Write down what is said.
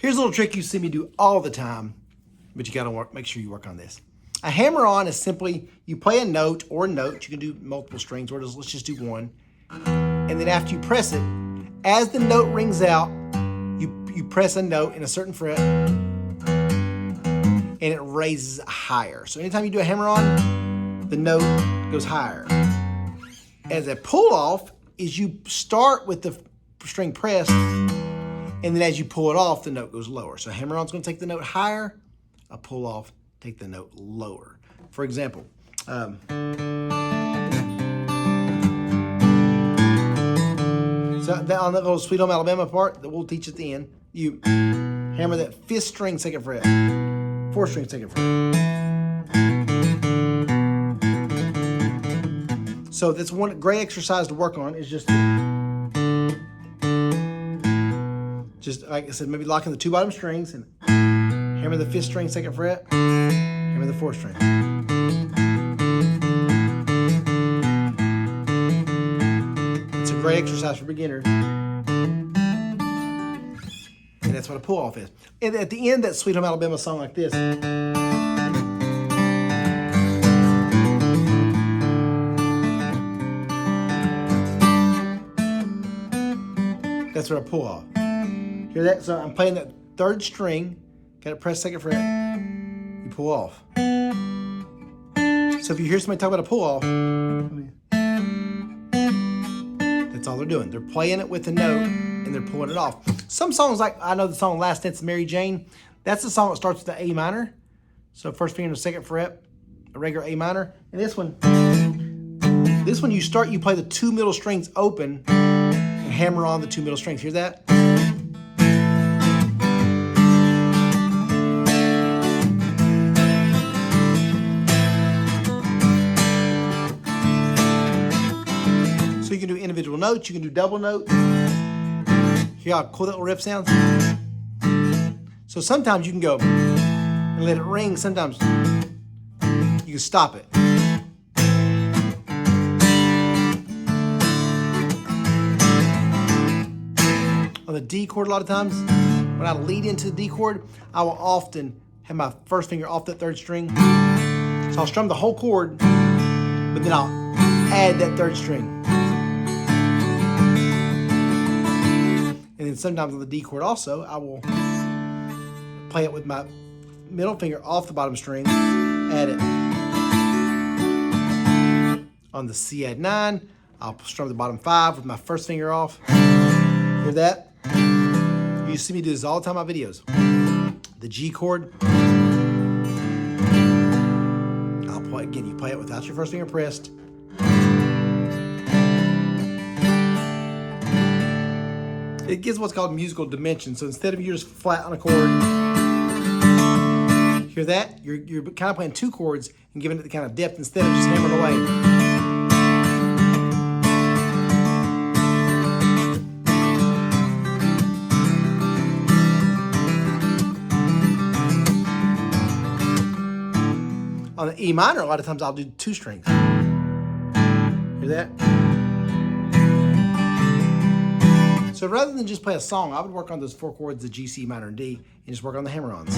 Here's a little trick you see me do all the time, but you gotta make sure you work on this. A hammer-on is simply, you play a note or notes, you can do multiple strings, or let's just do one. And then after you press it, as the note rings out, you press a note in a certain fret, and it raises it higher. So anytime you do a hammer-on, the note goes higher. As a pull-off is you start with the string pressed, and then as you pull it off, the note goes lower. So a hammer-on's gonna take the note higher, a pull-off, take the note lower. For example, so on that little Sweet Home Alabama part that we'll teach at the end, you hammer that 5th string, 2nd fret, 4th string, 2nd fret. So that's one great exercise to work on, is just like I said, maybe locking the 2 bottom strings and hammer the 5th string, 2nd fret, hammer the 4th string. It's a great exercise for beginners. And that's what a pull-off is. And at the end, that Sweet Home Alabama song like this. That's what a pull-off. Hear that? So I'm playing that 3rd string, got it pressed 2nd fret, you pull off. So if you hear somebody talk about a pull-off, that's all they're doing. They're playing it with a note, and they're pulling it off. Some songs, like I know the song Last Dance of Mary Jane, that's the song that starts with the A minor. So 1st finger to 2nd fret, a regular A minor. And this one you play the 2 middle strings open and hammer on the 2 middle strings. Hear that? So you can do individual notes, you can do double notes. Hear how cool that little riff sounds? So sometimes you can go and let it ring, sometimes you can stop it. On the D chord, a lot of times, when I lead into the D chord, I will often have my 1st finger off that 3rd string. So I'll strum the whole chord, but then I'll add that 3rd string. And then sometimes on the D chord also, I will play it with my middle finger off the bottom string, add it. On the C add 9, I'll strum the bottom 5 with my 1st finger off. Hear that? You see me do this all the time in my videos. The G chord, I'll play again. You play it without your 1st finger pressed. It gives what's called musical dimension. So instead of you just flat on a chord, hear that? You're kind of playing 2 chords and giving it the kind of depth instead of just hammering away. On the E minor, a lot of times I'll do 2 strings. Hear that? So rather than just play a song, I would work on those 4 chords, the G, C minor, and D, and just work on the hammer-ons.